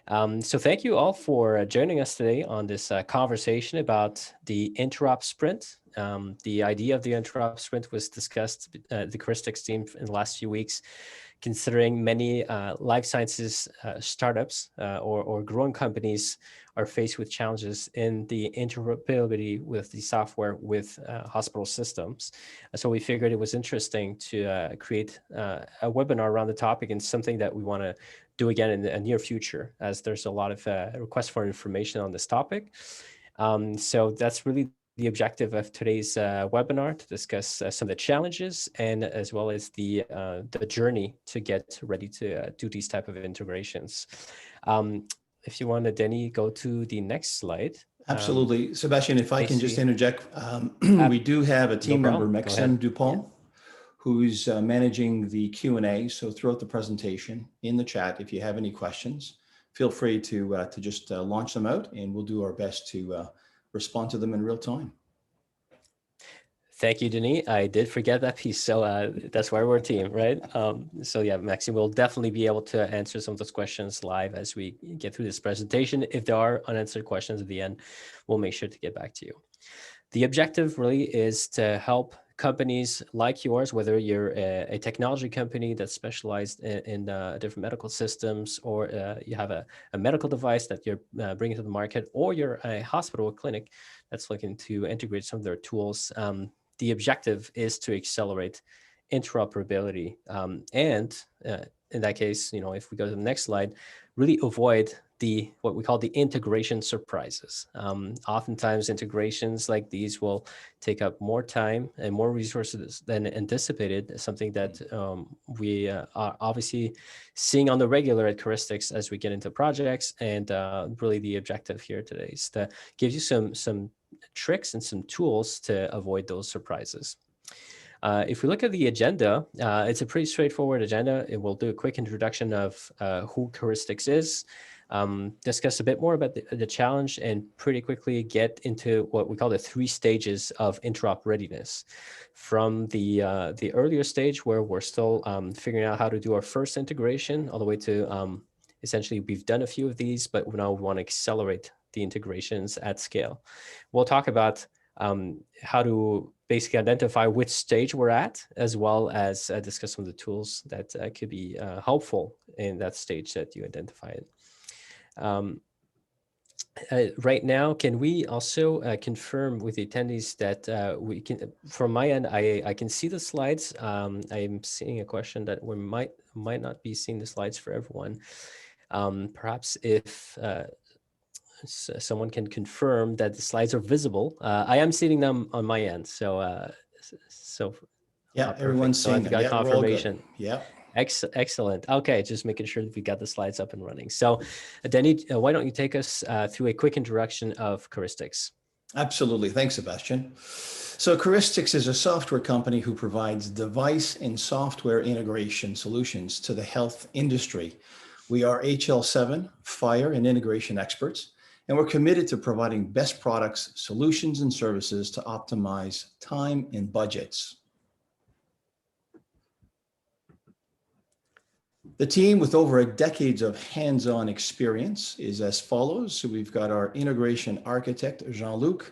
So thank you all for joining us today on this conversation about the Interop Sprint. The idea of the Interop Sprint was discussed the Caristix team in the last few weeks, considering many life sciences startups or growing companies are faced with challenges in the interoperability with the software with hospital systems. So we figured it was interesting to create a webinar around the topic, and something that we want to do again in the near future, as there's a lot of requests for information on this topic. So that's really the objective of today's webinar, to discuss some of the challenges, and as well as the journey to get ready to do these type of integrations. If you want to, Denny, go to the next slide. Absolutely. Sebastian, if I can just interject, we do have a team member, Maxime Dupont, who's managing the Q&A. So throughout the presentation in the chat, if you have any questions, feel free to just launch them out, and we'll do our best to respond to them in real time. Thank you, Denis. I did forget that piece. So that's why we're a team, right? So yeah, Maxime will definitely be able to answer some of those questions live as we get through this presentation. If there are unanswered questions at the end, we'll make sure to get back to you. The objective really is to help companies like yours, whether you're a technology company that's specialized in different medical systems, or you have a medical device that you're bringing to the market, or you're a hospital or clinic that's looking to integrate some of their tools. The objective is to accelerate interoperability. And in that case, if we go to the next slide, really avoid what we call the integration surprises. Oftentimes integrations like these will take up more time and more resources than anticipated, something that we are obviously seeing on the regular at Heuristics as we get into projects. And really the objective here today is to give you some tricks and some tools to avoid those surprises. If we look at the agenda, it's a pretty straightforward agenda. It will do a quick introduction of who Caristix is, discuss a bit more about the challenge, and pretty quickly get into what we call the 3 stages of interop readiness. From the earlier stage, where we're still figuring out how to do our first integration, all the way to essentially we've done a few of these, but now we want to accelerate the integrations at scale. We'll talk about how to basically identify which stage we're at, as well as discuss some of the tools that could be helpful in that stage that you identified. Right now, can we also confirm with the attendees that we can, from my end, I can see the slides. I'm seeing a question that we might not be seeing the slides for everyone. Perhaps if someone can confirm that the slides are visible. I am seeing them on my end, so yeah, everyone's seeing them. Got confirmation. Yeah. Excellent. Okay, just making sure that we got the slides up and running. So, Denny, why don't you take us through a quick introduction of Caristix? Absolutely. Thanks, Sebastian. So Caristix is a software company who provides device and software integration solutions to the health industry. We are Hl7 fire and integration experts, and we're committed to providing best products, solutions, and services to optimize time and budgets. The team, with over a decade of hands-on experience, is as follows. So we've got our integration architect, Jean-Luc,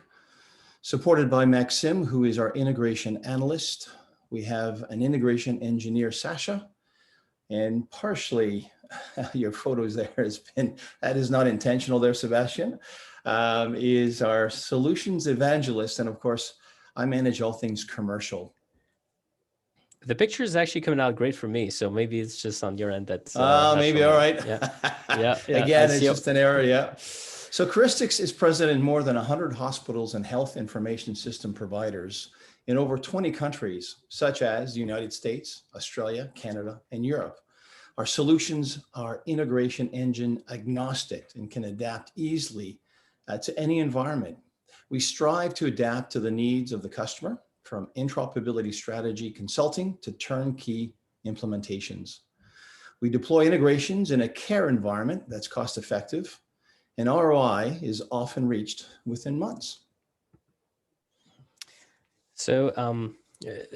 supported by Maxime, who is our integration analyst. We have an integration engineer, Sasha, and partially your photos there that is not intentional there, Sebastian, is our solutions evangelist. And of course, I manage all things commercial. The picture is actually coming out great for me, so maybe it's just on your end that's maybe all right. Yeah. Again, it's just an error. Yeah. So Caristix is present in more than 100 hospitals and health information system providers in over 20 countries, such as the United States, Australia, Canada, and Europe. Our solutions are integration engine agnostic and can adapt easily to any environment. We strive to adapt to the needs of the customer, from interoperability strategy consulting to turnkey implementations. We deploy integrations in a care environment that's cost effective, and ROI is often reached within months. So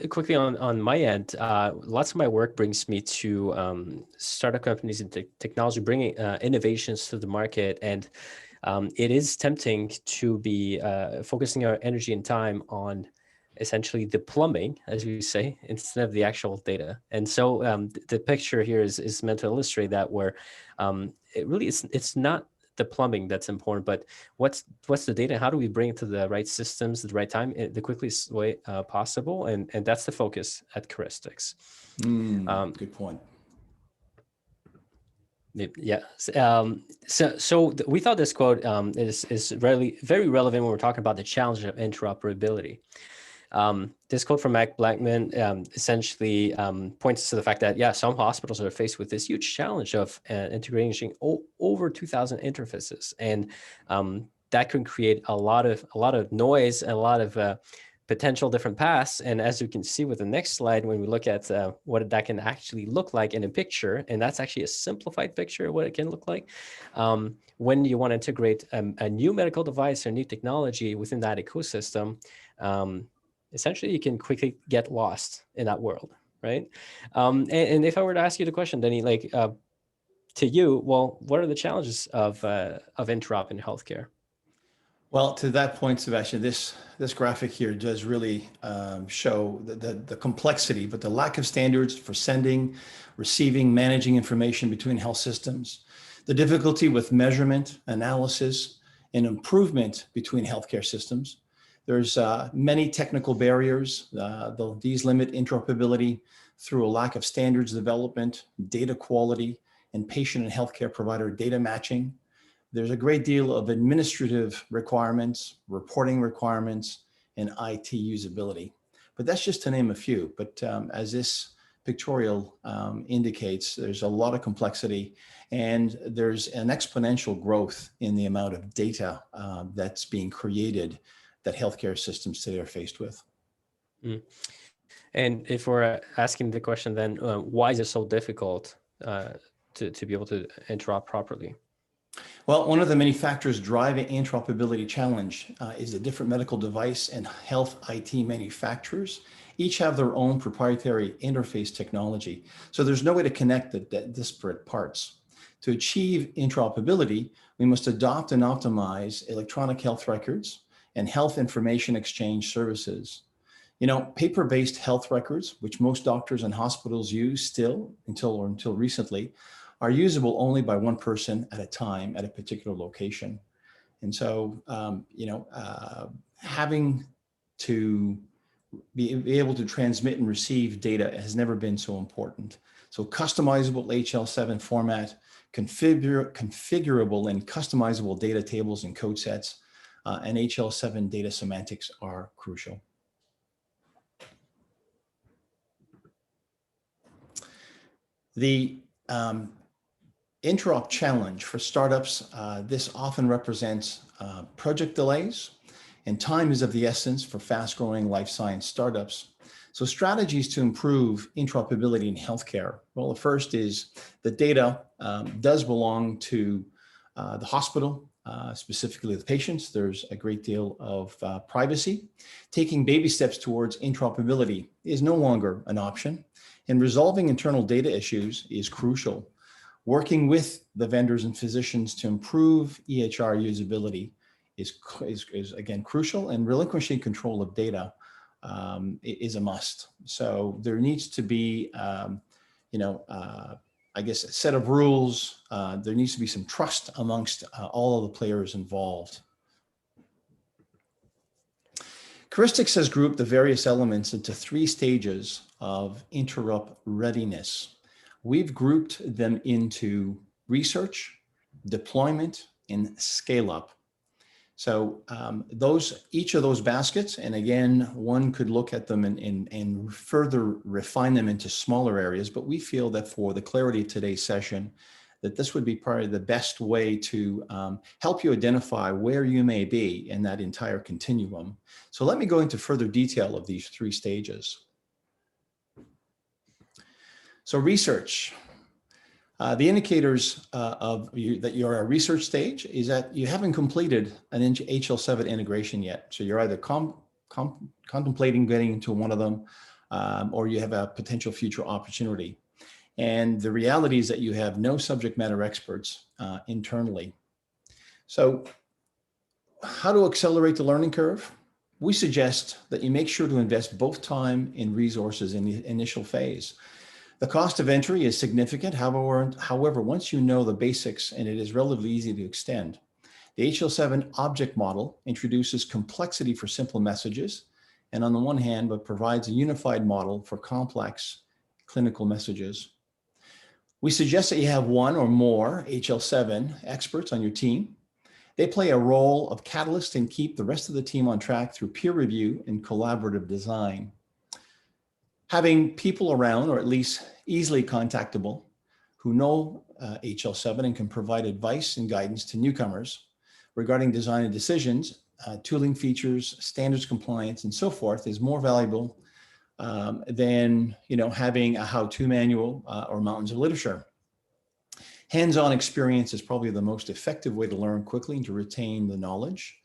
Quickly on my end, lots of my work brings me to startup companies and technology, bringing innovations to the market. And it is tempting to be focusing our energy and time on essentially the plumbing, as we say, instead of the actual data. And so the picture here is meant to illustrate that, where it really it's not the plumbing that's important, but what's the data? How do we bring it to the right systems at the right time, the quickest way possible? And that's the focus at Caristix. Good point. Yeah. So we thought this quote is really very relevant when we're talking about the challenge of interoperability. This quote from Mac Blackman essentially points to the fact that, yeah, some hospitals are faced with this huge challenge of integrating over 2,000 interfaces, and that can create a lot of noise and a lot of potential different paths. And as you can see with the next slide, when we look at what that can actually look like in a picture, and that's actually a simplified picture of what it can look like, when you want to integrate a new medical device or new technology within that ecosystem, essentially you can quickly get lost in that world, right? And if I were to ask you the question, Denny, like to you, well, what are the challenges of interop in healthcare? Well, to that point, Sebastian, this graphic here does really show the complexity, but the lack of standards for sending, receiving, managing information between health systems, the difficulty with measurement, analysis, and improvement between healthcare systems. There's many technical barriers. These limit interoperability through a lack of standards development, data quality, and patient and healthcare provider data matching. There's a great deal of administrative requirements, reporting requirements, and IT usability. But that's just to name a few. But as this pictorial indicates, there's a lot of complexity, and there's an exponential growth in the amount of data that's being created that healthcare systems today are faced with. And if we're asking the question, then why is it so difficult to be able to interop properly? Well, one of the many factors driving interoperability challenge is the different medical device and health IT manufacturers each have their own proprietary interface technology. So there's no way to connect the disparate parts. To achieve interoperability, we must adopt and optimize electronic health records and health information exchange services. You know, paper-based health records, which most doctors and hospitals use still until recently, are usable only by one person at a time at a particular location. And so, having to be able to transmit and receive data has never been so important. So customizable HL7 format, configurable and customizable data tables and code sets, and HL7 data semantics are crucial. The Interop challenge for startups, this often represents project delays, and time is of the essence for fast-growing life science startups. So strategies to improve interoperability in healthcare. Well, the first is the data does belong to the hospital, specifically the patients. There's a great deal of privacy. Taking baby steps towards interoperability is no longer an option, and resolving internal data issues is crucial. Working with the vendors and physicians to improve EHR usability is again crucial, and relinquishing control of data is a must. So there needs to be, I guess, a set of rules. There needs to be some trust amongst all of the players involved. Caristix has grouped the various elements into 3 stages of Interop readiness. We've grouped them into research, deployment, and scale up. So each of those baskets, and again, one could look at them and further refine them into smaller areas, but we feel that for the clarity of today's session, that this would be probably the best way to help you identify where you may be in that entire continuum. So let me go into further detail of these 3 stages. So research. The indicators that you're at a research stage is that you haven't completed an HL7 integration yet. So you're either contemplating getting into one of them, or you have a potential future opportunity. And the reality is that you have no subject matter experts internally. So how to accelerate the learning curve? We suggest that you make sure to invest both time and resources in the initial phase. The cost of entry is significant. However, once you know the basics, and it is relatively easy to extend, the Hl7 Object Model introduces complexity for simple messages, and on the one hand, but provides a unified model for complex clinical messages. We suggest that you have one or more Hl7 experts on your team. They play a role of catalyst and keep the rest of the team on track through peer review and collaborative design. Having people around, or at least easily contactable, who know Hl7 and can provide advice and guidance to newcomers regarding design and decisions, tooling features, standards compliance, and so forth is more valuable than having a how-to manual or mountains of literature. Hands-on experience is probably the most effective way to learn quickly and to retain the knowledge,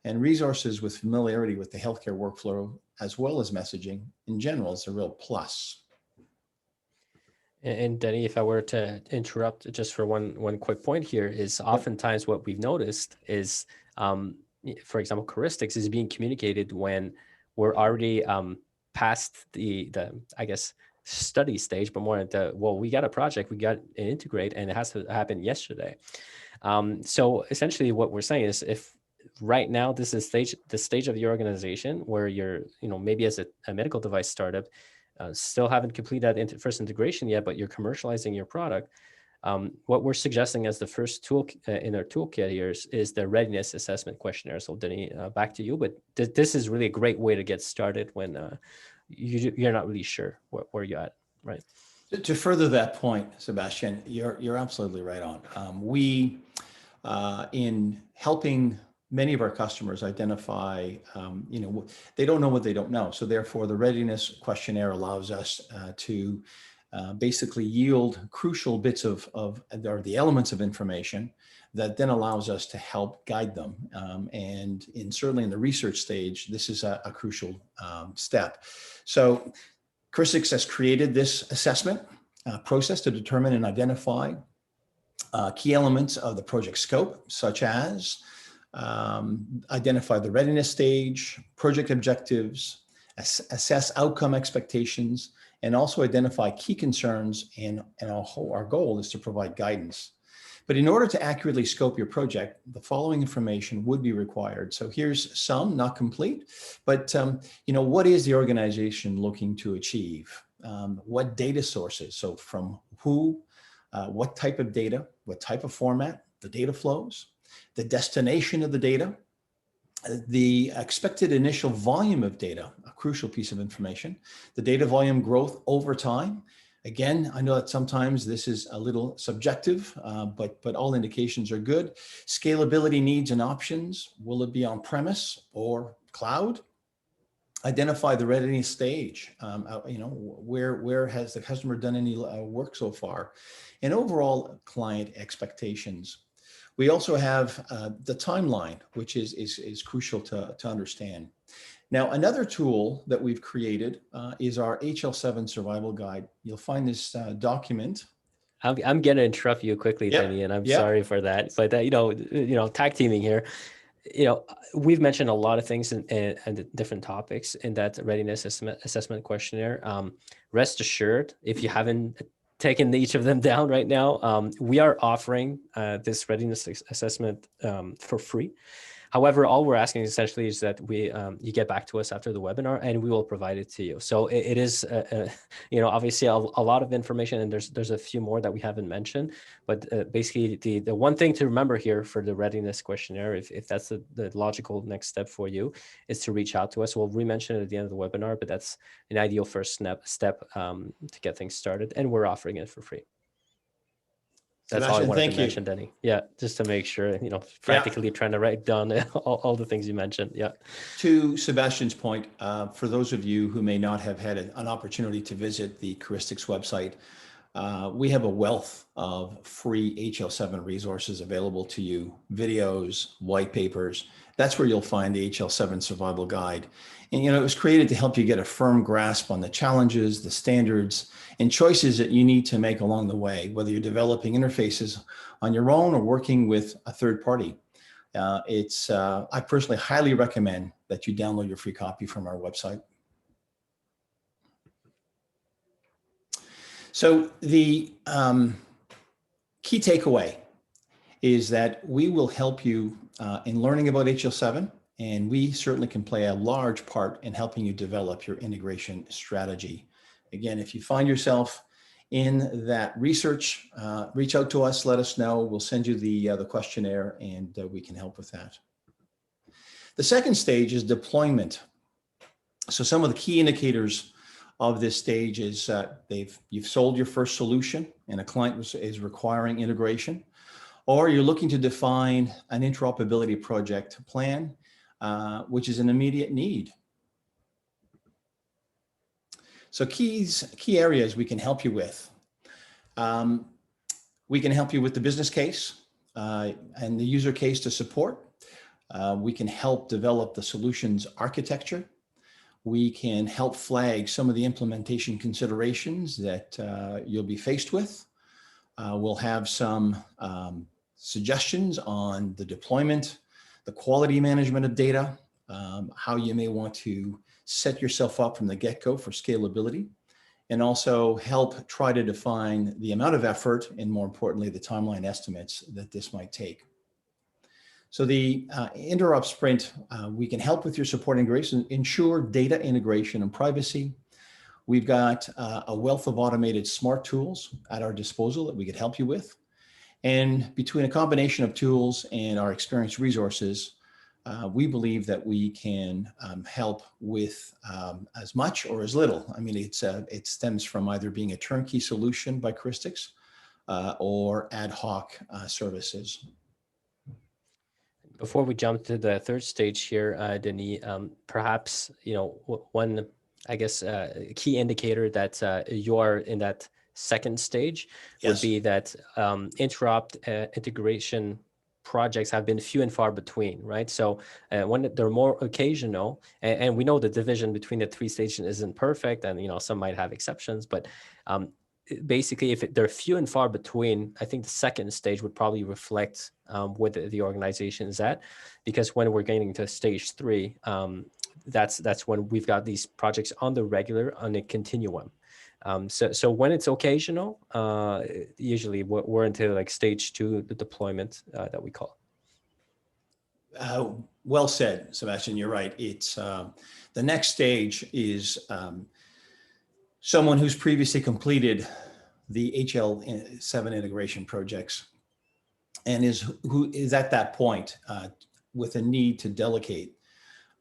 and resources with familiarity with the healthcare workflow as well as messaging in general is a real plus. And Denny, if I were to interrupt just for one quick point here, is oftentimes what we've noticed is, for example, Caristix is being communicated when we're already past the I guess study stage, but more at the, well, we got a project, we got to integrate, and it has to happen yesterday. So essentially what we're saying is, if right now this is the stage of the organization where you're, maybe as a medical device startup, still haven't completed that first integration yet, but you're commercializing your product. What we're suggesting as the first tool in our toolkit here is the Readiness Assessment Questionnaire. So Denny, back to you, but this is really a great way to get started when you're not really sure where you're at, right? To further that point, Sebastian, you're absolutely right on. We, in helping many of our customers identify, they don't know what they don't know. So therefore, the Readiness Questionnaire allows us to basically yield crucial bits or the elements of information that then allows us to help guide them. And certainly in the research stage, this is a crucial step. So Caristix has created this assessment process to determine and identify key elements of the project scope, such as identify the readiness stage, project objectives, assess outcome expectations, and also identify key concerns. And our goal is to provide guidance. But in order to accurately scope your project, the following information would be required. So here's some, not complete, but what is the organization looking to achieve? What data sources? So from who, what type of data, what type of format, the data flows, the destination of the data, the expected initial volume of data, a crucial piece of information, the data volume growth over time. Again, I know that sometimes this is a little subjective, but all indications are good. Scalability needs and options. Will it be on premise or cloud? Identify the readiness stage. Where has the customer done any work so far? And overall client expectations. We also have the timeline, which is crucial to understand. Now, another tool that we've created is our Hl7 Survival Guide. You'll find this document. I'm going to interrupt you quickly, Denny, and I'm sorry for that. But tag teaming here. We've mentioned a lot of things and different topics in that Readiness Assessment Questionnaire. Rest assured, if you haven't taken each of them down right now, we are offering this Readiness Assessment for free. However, all we're asking essentially is that you get back to us after the webinar, and we will provide it to you. So it is, obviously a lot of information, and there's a few more that we haven't mentioned. But basically, the one thing to remember here for the Readiness Questionnaire, if that's the logical next step for you, is to reach out to us. We'll re-mention it at the end of the webinar, but that's an ideal first step to get things started, and we're offering it for free. That's all I wanted to mention, Denny. Yeah, just to make sure, practically trying to write down all the things you mentioned. Yeah. To Sebastian's point, for those of you who may not have had an opportunity to visit the Caristix website, We have a wealth of free HL7 resources available to you, videos, white papers. That's where you'll find the Hl7 Survival Guide. And it was created to help you get a firm grasp on the challenges, the standards, and choices that you need to make along the way, whether you're developing interfaces on your own or working with a third party. I personally highly recommend that you download your free copy from our website. So the key takeaway is that we will help you in learning about Hl7, and we certainly can play a large part in helping you develop your integration strategy. Again, if you find yourself in that research, reach out to us, let us know. We'll send you the questionnaire, and we can help with that. The second stage is deployment. So some of the key indicators of this stage is you've sold your first solution and a client is requiring integration, or you're looking to define an interoperability project plan, which is an immediate need. So key areas we can help you with. We can help you with the business case and the user case to support. We can help develop the solutions architecture. We can help flag some of the implementation considerations that you'll be faced with. We'll have some suggestions on the deployment, the quality management of data, how you may want to set yourself up from the get-go for scalability, and also help try to define the amount of effort and, more importantly, the timeline estimates that this might take. So the Interop Sprint, we can help with your support integration, ensure data integration and privacy. We've got a wealth of automated smart tools at our disposal that we could help you with. And between a combination of tools and our experienced resources, we believe that we can help with as much or as little. I mean, it stems from either being a turnkey solution by Caristix or ad hoc services. Before we jump to the third stage here, Denis, perhaps one, I guess, key indicator that you are in that second stage would be that interop integration projects have been few and far between, right? So when they're more occasional, and we know the division between the three stages isn't perfect, and some might have exceptions, but basically, if they're few and far between, I think the second stage would probably reflect where the organization is at, because when we're getting to stage 3, that's when we've got these projects on the regular, on a continuum. So when it's occasional, usually we're into like stage 2, the deployment that we call. Well said, Sebastian. You're right. It's the next stage is someone who's previously completed the Hl7 integration projects and who is at that point with a need to delegate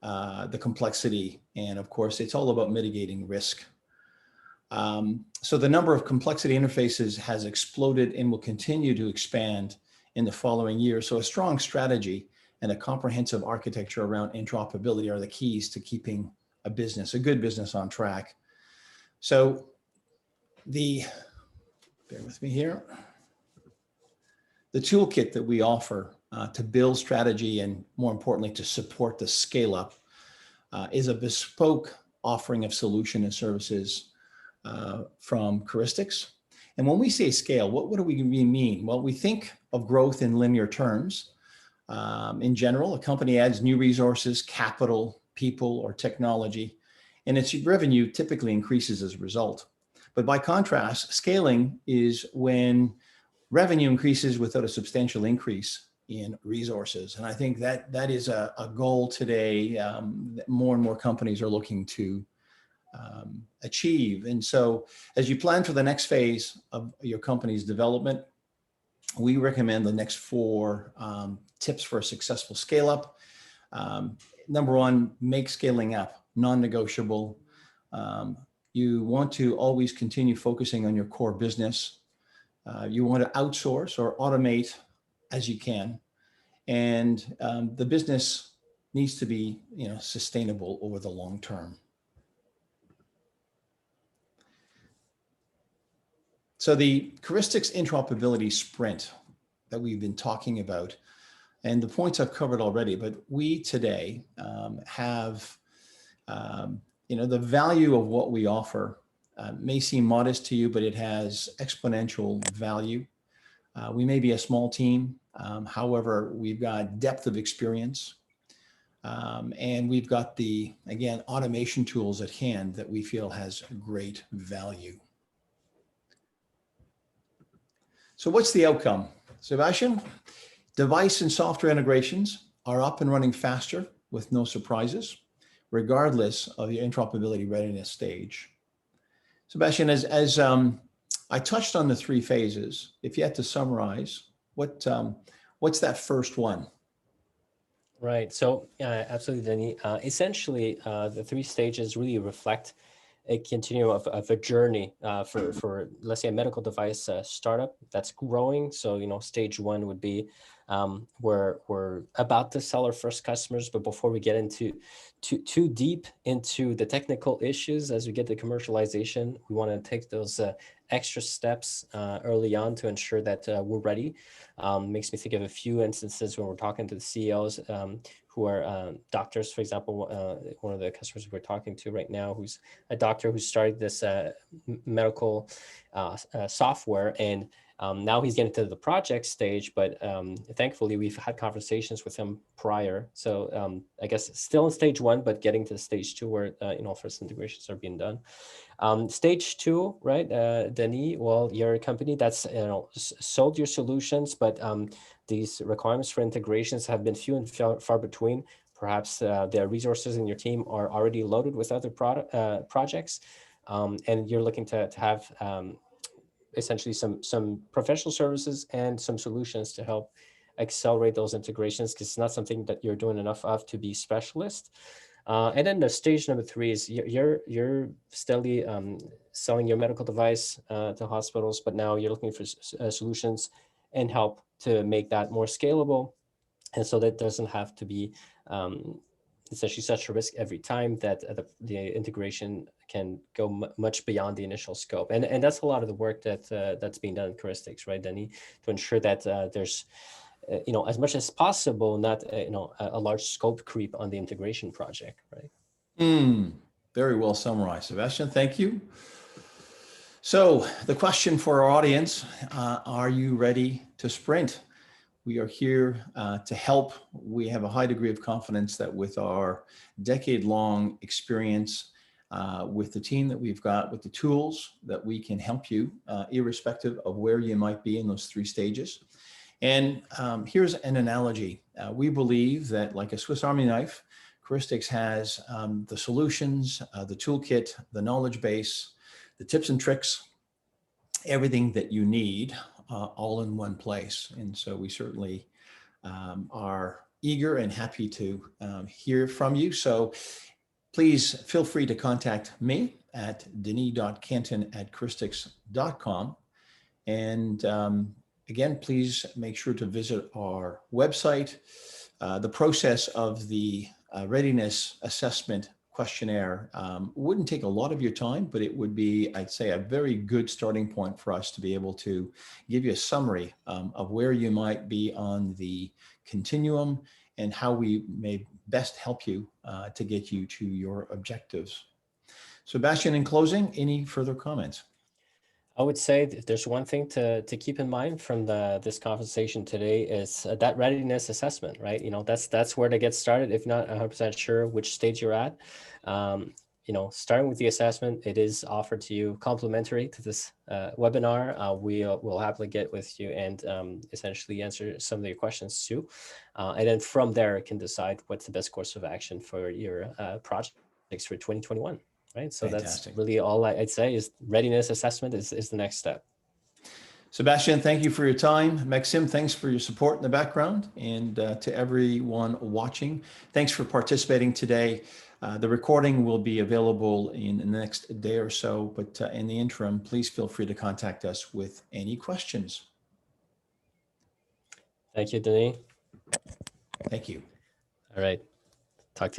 the complexity. And of course, it's all about mitigating risk. So the number of complexity interfaces has exploded and will continue to expand in the following years. So a strong strategy and a comprehensive architecture around interoperability are the keys to keeping a good business on track. So bear with me here. The toolkit that we offer to build strategy and, more importantly, to support the scale up is a bespoke offering of solution and services from Caristix. And when we say scale, what do we mean? Well, we think of growth in linear terms. In general, a company adds new resources, capital, people, or technology, and its revenue typically increases as a result. But by contrast, scaling is when revenue increases without a substantial increase in resources. And I think that is a goal today that more and more companies are looking to achieve. And so as you plan for the next phase of your company's development, we recommend the next 4 tips for a successful scale up. Number 1, make scaling up non-negotiable. You want to always continue focusing on your core business. You want to outsource or automate as you can. And the business needs to be sustainable over the long term. So the Caristix Interoperability Sprint that we've been talking about, and the points I've covered already, but we today have, the value of what we offer may seem modest to you, but it has exponential value. We may be a small team. However, we've got depth of experience. And we've got the, again, automation tools at hand that we feel has great value. So what's the outcome? Sebastian, device and software integrations are up and running faster with no surprises, regardless of the interoperability readiness stage. Sebastian, as I touched on the 3 phases, if you had to summarize, what's that first one? Right. So absolutely, Denny. Essentially, the 3 stages really reflect a continuum of a journey for, let's say, a medical device startup that's growing. So, stage 1 would be we're about to sell our first customers, but before we get into too deep into the technical issues, as we get to commercialization, we want to take those extra steps early on to ensure that we're ready. Makes me think of a few instances when we're talking to the CEOs who are doctors, for example. One of the customers we're talking to right now, who's a doctor who started this medical software, and now he's getting to the project stage, but thankfully we've had conversations with him prior. So I guess still in stage 1, but getting to stage 2 where, first integrations are being done. Stage 2, right, Denis, well, you're a company that's, sold your solutions, but these requirements for integrations have been few and far between. Perhaps the resources in your team are already loaded with other projects, and you're looking to have essentially some professional services and some solutions to help accelerate those integrations, because it's not something that you're doing enough of to be specialist. And then the stage number 3 is you're steadily selling your medical device to hospitals, but now you're looking for solutions and help to make that more scalable. And so that doesn't have to be essentially such a risk every time, that the integration can go much beyond the initial scope. And that's a lot of the work that's being done in Heuristics, right, Denny, to ensure that there's as much as possible, not a large scope creep on the integration project, right? Very well summarized, Sebastian. Thank you. So the question for our audience, are you ready to sprint? We are here to help. We have a high degree of confidence that with our decade-long experience, with the team that we've got, with the tools, that we can help you, irrespective of where you might be in those 3 stages. And here's an analogy. We believe that, like a Swiss Army knife, Caristix has the solutions, the toolkit, the knowledge base, the tips and tricks, everything that you need all in one place. And so we certainly are eager and happy to hear from you. So please feel free to contact me at denis.canton@caristix.com. And again, please make sure to visit our website. The process of the Readiness Assessment questionnaire wouldn't take a lot of your time, but it would be, I'd say, a very good starting point for us to be able to give you a summary of where you might be on the continuum and how we may best help you to get you to your objectives. Sebastian, in closing, any further comments? I would say that there's one thing to keep in mind from this conversation today is that readiness assessment, right? That's where to get started. If not 100% sure which stage you're at, starting with the assessment, it is offered to you complimentary to this webinar. We will happily get with you and essentially answer some of your questions too. And then from there, you can decide what's the best course of action for your projects for 2021. Right. So Fantastic. That's really all I'd say is readiness assessment is the next step. Sebastian, thank you for your time. Maxime, thanks for your support in the background. And to everyone watching, thanks for participating today. The recording will be available in the next day or so, but in the interim, please feel free to contact us with any questions. Thank you, Denis. Thank you. All right. Talk to you.